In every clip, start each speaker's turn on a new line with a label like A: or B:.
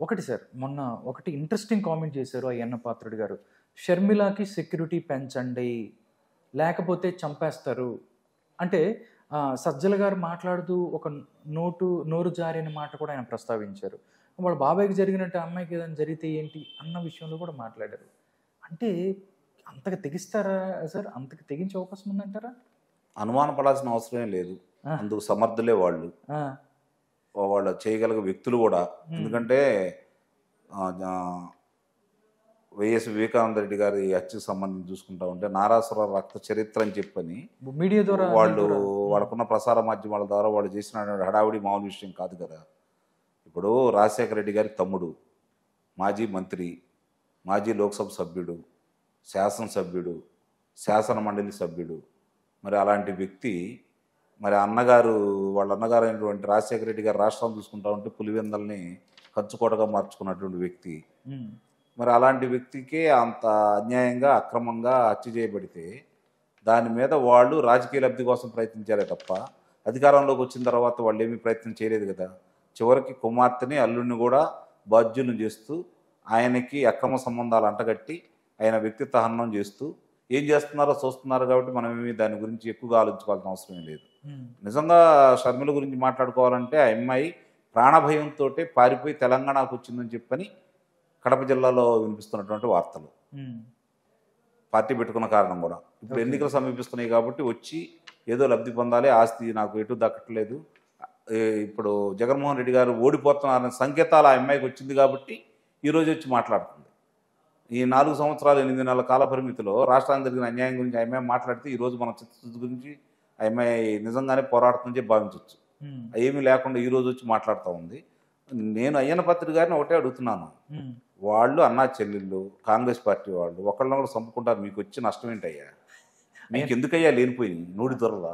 A: ఒకటి సార్, మొన్న ఒకటి ఇంట్రెస్టింగ్ కామెంట్ చేశారు అయ్యన్న పాత్రుడు గారు. షర్మిలకి సెక్యూరిటీ పెంచండి, లేకపోతే చంపేస్తారు. అంటే సజ్జల గారు మాట్లాడుతూ ఒక నోరు జారిన మాట కూడా ఆయన ప్రస్తావించారు. వాళ్ళ బాబాయ్కి జరిగినట్టు అమ్మాయికి ఏదైనా జరిగితే ఏంటి అన్న విషయంలో కూడా మాట్లాడారు. అంటే అంతగా తెగిస్తారా సార్? అంతగా తెగించే అవకాశం ఉందంటారా?
B: అనుమానపడాల్సిన అవసరమే లేదు. అందుకు సమర్థులే వాళ్ళు. వాళ్ళు చేయగలిగే వ్యక్తులు కూడా. ఎందుకంటే వైఎస్ వివేకానంద రెడ్డి గారి హత్యకు సంబంధించి చూసుకుంటా ఉంటే నారాసుర రక్త చరిత్ర అని చెప్పని
A: మీడియా ద్వారా
B: వాళ్ళకున్న ప్రసార మాధ్యమాల ద్వారా వాళ్ళు చేసిన హడావిడి మామూలు విషయం కాదు కదా. ఇప్పుడు రాజశేఖర రెడ్డి గారి తమ్ముడు, మాజీ మంత్రి, మాజీ లోక్సభ సభ్యుడు, శాసనసభ్యుడు, శాసన మండలి సభ్యుడు, మరి అలాంటి వ్యక్తి మరి వాళ్ళ అన్నగారు అయినటువంటి రాజశేఖర రెడ్డి గారు రాష్ట్రాన్ని చూసుకుంటా ఉంటే పులివెందల్ని కంచుకోటగా మార్చుకున్నటువంటి వ్యక్తి. మరి అలాంటి వ్యక్తికే అంత అన్యాయంగా అక్రమంగా హత్య చేయబడితే దాని మీద వాళ్ళు రాజకీయ లబ్ధి కోసం ప్రయత్నించారే తప్ప అధికారంలోకి వచ్చిన తర్వాత వాళ్ళు ఏమీ ప్రయత్నం చేయలేదు కదా. చివరికి కుమార్తెని అల్లుడిని కూడా బాధ్యులను చేస్తూ ఆయనకి అక్రమ సంబంధాలు అంటగట్టి ఆయన వ్యక్తిత్వ హననం చేస్తూ ఏం చేస్తున్నారో చూస్తున్నారు. కాబట్టి మనం ఏమి దాని గురించి ఎక్కువగా ఆలోచించుకోవాల్సిన అవసరం లేదు. నిజంగా షర్మిల గురించి మాట్లాడుకోవాలంటే ఆ అమ్మాయి ప్రాణభయంతో పారిపోయి తెలంగాణకు వచ్చిందని చెప్పని కడప జిల్లాలో వినిపిస్తున్నటువంటి వార్తలు. పార్టీ పెట్టుకున్న కారణం కూడా ఇప్పుడు ఎన్నికలు సమీపిస్తున్నాయి కాబట్టి వచ్చి ఏదో లబ్ధి పొందాలి, ఆస్తి నాకు ఎటు దక్కట్లేదు, ఇప్పుడు జగన్మోహన్ రెడ్డి గారు ఓడిపోతున్నారనే సంకేతాలు ఆ అమ్మాయికి వచ్చింది కాబట్టి ఈరోజు వచ్చి మాట్లాడుతుంది. ఈ 4 సంవత్సరాలు 8 నెలల కాల పరిమితిలో రాష్ట్రానికి జరిగిన అన్యాయం గురించి ఆ అమ్మాయి మాట్లాడితే ఈరోజు మన చిత్తశుద్ధి గురించి ఆ అమ్మాయి నిజంగానే పోరాడుతుందని చెప్పి భావించవచ్చు. ఏమీ లేకుండా ఈరోజు వచ్చి మాట్లాడుతూ ఉంది. నేను అయ్యన్న పాత్రుడు గారిని ఒకటే అడుగుతున్నాను, వాళ్ళు అన్నా చెల్లెళ్ళు కాంగ్రెస్ పార్టీ వాళ్ళు ఒకళ్ళని కూడా చంపుకుంటారు, మీకు వచ్చి నష్టం ఏంటయ్యా? మీకు ఎందుకయ్యా లేనిపోయి నూడి దొరలా?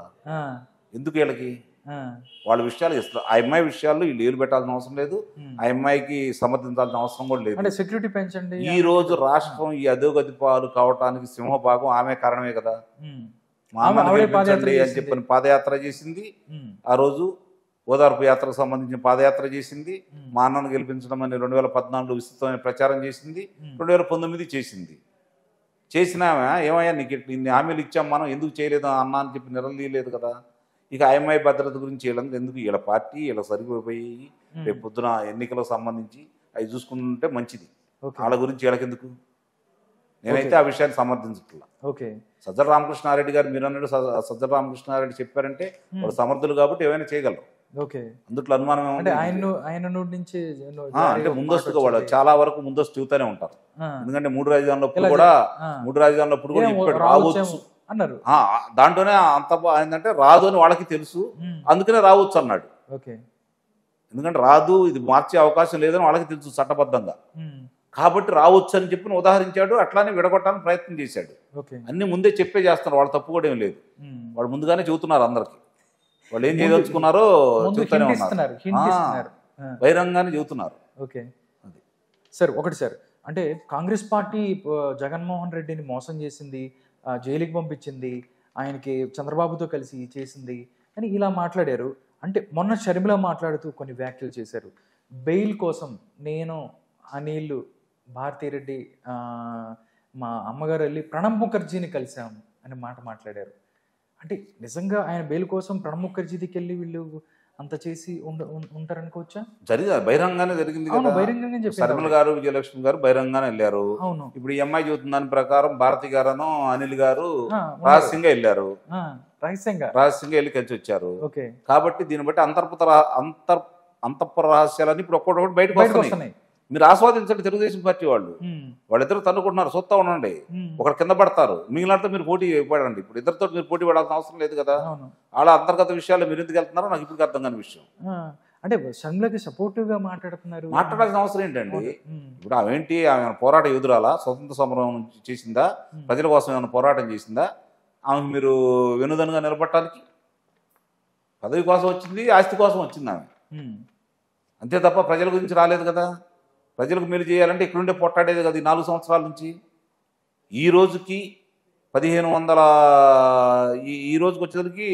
B: ఎందుకు వీళ్ళకి వాళ్ళ విషయాలు ఇస్తారు. ఆ అమ్మాయి విషయాల్లో వీళ్ళు ఏలు పెట్టాల్సిన అవసరం లేదు, ఆ అమ్మాయికి సమర్థించాల్సిన అవసరం కూడా లేదు.
A: సెక్యూరిటీ పెంచండి.
B: ఈ రోజు రాష్ట్రం ఈ అధోగతి పాలు కావటానికి సింహభాగం ఆమె కారణమే కదా. మా అమ్మని గెలిపించండి అని చెప్పని పాదయాత్ర చేసింది, ఆ రోజు ఓదార్పు యాత్రకు సంబంధించిన పాదయాత్ర చేసింది, మా అన్నను గెలిపించడం అని 2014 విస్తృతమైన ప్రచారం చేసింది, 2019 చేసింది. చేసిన ఏమయ్యా నీకు ఇన్ని హామీలు ఇచ్చాం మనం ఎందుకు చేయలేదు అన్న అని చెప్పి నిలదీయలేదు కదా. ఇక ఐఎంఐ భద్రత గురించి వీళ్ళందరూ ఎందుకు, వీళ్ళ పార్టీ వీళ్ళ సరిపోయి రేపు పొద్దున ఎన్నికలకు సంబంధించి అవి చూసుకుంటుంటే మంచిది. వాళ్ళ గురించి వీళ్ళకెందుకు? నేనైతే ఆ విషయాన్ని సమర్థించట్లా. సజ్జల రామకృష్ణారెడ్డి గారు మీరు అన్నాడు, సజ్జల రామకృష్ణారెడ్డి చెప్పారంటే వాళ్ళు సమర్థులు కాబట్టి ఏమైనా చేయగలరు. అందుట్లో అనుమానం అంటే ముందస్తుగా వాళ్ళు చాలా వరకు ముందస్తు చూతూనే ఉంటారు. ఎందుకంటే మూడు రాజధానులప్పుడు కూడా ఇప్పుడు రావచ్చు అన్నారు. దాంట్లోనే అంత ఏంటంటే రాదు అని వాళ్ళకి తెలుసు, అందుకనే రావచ్చు అన్నాడు. ఎందుకంటే రాదు, ఇది మార్చే అవకాశం లేదని వాళ్ళకి తెలుసు చట్టబద్ధంగా, కాబట్టి రావచ్చు అని చెప్పి ఉదాహరించాడు. అట్లానే విడగొట్టాలని ప్రయత్నం చేశాడు. అన్ని ముందే చెప్పే చేస్తున్నారు, వాళ్ళ తప్పు కూడా ఏం లేదు. వాళ్ళు ముందుగానే చెబుతున్నారు అందరికి వాళ్ళు ఏం చేయదలుచుకున్నారో చెబుతూనే ఉన్నారు, బహిరంగానే చెబుతున్నారు.
A: సార్ ఒకటి సార్, అంటే కాంగ్రెస్ పార్టీ జగన్మోహన్ రెడ్డిని మోసం చేసింది, జైలుకి పంపించింది, ఆయనకి చంద్రబాబుతో కలిసి చేసింది అని ఇలా మాట్లాడారు. అంటే మొన్న షర్మిల మాట్లాడుతూ కొన్ని వ్యాఖ్యలు చేశారు. బెయిల్ కోసం నేను అనిల్ భారతీరెడ్డి మా అమ్మగారు వెళ్ళి ప్రణబ్ ముఖర్జీని కలిసాం అనే మాట మాట్లాడారు. అంటే నిజంగా ఆయన బెయిల్ కోసం ప్రణబ్ ముఖర్జీ దగ్గరికి వెళ్ళి వీళ్ళు అంత చేసి ఉంటారనుకోవచ్చా?
B: బహిరంగానే జరిగింది కదా. షర్మిల గారు విజయలక్ష్మి గారు బహిరంగానే వెళ్ళారు. ఇప్పుడు ఈ అమ్మాయి చెబుతున్న దాని ప్రకారం భారతి గారు అనిల్ గారు రహస్యంగా వెళ్ళారు, రహస్యంగా వెళ్ళి కలిసి వచ్చారు. కాబట్టి దీన్ని బట్టి అంతఃపుర రహస్యాలన్నీ ఇప్పుడు ఒక్కొక్కటి బయటకు వస్తున్నాయి. మీరు ఆస్వాదించండి. తెలుగుదేశం పార్టీ వాళ్ళిద్దరు తన్నుకుంటున్నారు, చూస్తా ఉండండి. ఒకరు కింద పడతారు, మిగిలినంతా మీరు పోటీ పడండి. ఇప్పుడు ఇద్దరితో మీరు పోటీ పడాల్సిన అవసరం లేదు కదా. వాళ్ళ అంతర్గత విషయాలు మీరు ఎందుకు వెళ్తున్నారో నాకు ఇప్పుడు అర్థం కాని విషయం.
A: అంటే షర్మిలకి సపోర్టివ్ గా
B: మాట్లాడాల్సిన అవసరం ఏంటండి? ఇప్పుడు ఆమె పోరాట యోధురాలా? స్వతంత్ర సమరం చేసిందా? ప్రజల కోసం ఏమైనా పోరాటం చేసిందా? ఆమె మీరు వెనుదనుగా నిలబడటానికి పదవి కోసం వచ్చింది, ఆస్తి కోసం వచ్చింది ఆమె, అంతే తప్ప ప్రజల గురించి రాలేదు కదా. ప్రజలకు మేలు చేయాలంటే ఇక్కడుండే పోట్లాడేది కదా ఈ 4 సంవత్సరాల నుంచి. ఈ రోజుకి 1500 ఈ రోజుకి వచ్చేసరికి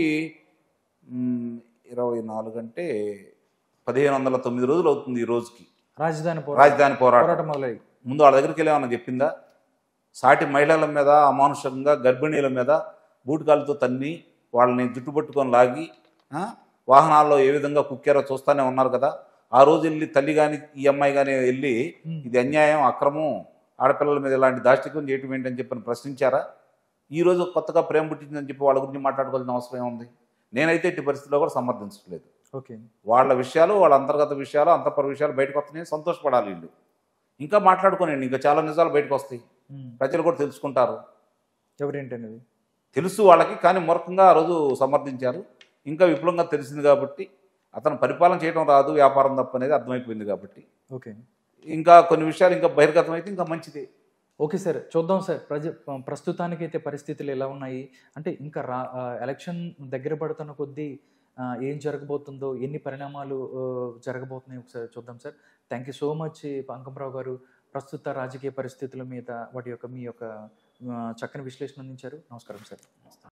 B: 24 అంటే 1509 రోజులు అవుతుంది ఈ రోజుకి.
A: రాజధాని
B: పోరాటం
A: పోరాటం మొదలయ్యి.
B: ముందు వాళ్ళ దగ్గరికి వెళ్ళి ఏమన్నా చెప్పిందా? సాటి మహిళల మీద అమానుషంగా గర్భిణీల మీద బూటకాలతో తన్ని వాళ్ళని జుట్టుపట్టుకొని లాగి వాహనాల్లో ఏ విధంగా కుక్కారో చూస్తూనే ఉన్నారు కదా. ఆ రోజు వెళ్ళి తల్లి కానీ ఈ అమ్మాయి కానీ వెళ్ళి ఇది అన్యాయం, అక్రమం, ఆడపిల్లల మీద ఇలాంటి దాష్టికం చేయటం ఏంటని చెప్పని ప్రశ్నించారా? ఈరోజు కొత్తగా ప్రేమ పుట్టిందని చెప్పి వాళ్ళ గురించి మాట్లాడుకోవాల్సిన అవసరం ఏముంది? నేనైతే ఇట్టి పరిస్థితుల్లో కూడా సమర్థించట్లేదు.
A: ఓకే,
B: వాళ్ళ విషయాలు, వాళ్ళ అంతర్గత విషయాలు, అంతఃపర విషయాలు బయటకు వస్తున్నాయి, సంతోషపడాలి వీళ్ళు. ఇంకా మాట్లాడుకోనండి, ఇంకా చాలా నిజాలు బయటకు వస్తాయి, ప్రజలు కూడా తెలుసుకుంటారు.
A: ఎవరేంటనేది
B: తెలుసు వాళ్ళకి, కానీ మూర్ఖంగా ఆ రోజు సమర్థించారు. ఇంకా విపులంగా తెలిసింది కాబట్టి, అతను పరిపాలన చేయడం రాదు, వ్యాపారం తప్ప అనేది అర్థమైపోయింది కాబట్టి
A: ఓకే,
B: ఇంకా కొన్ని విషయాలు ఇంకా బహిర్గతం అయితే ఇంకా మంచిది.
A: ఓకే సార్, చూద్దాం సార్. ప్రస్తుతానికైతే పరిస్థితులు ఎలా ఉన్నాయి అంటే ఇంకా ఎలక్షన్ దగ్గర పడుతున్న కొద్దీ ఏం జరగబోతుందో, ఎన్ని పరిణామాలు జరగబోతున్నాయి ఒకసారి చూద్దాం sir. Thank you so much Ankam Rao గారు. ప్రస్తుత రాజకీయ పరిస్థితుల మీద మీ యొక్క చక్కని విశ్లేషణ అందించారు. నమస్కారం సార్.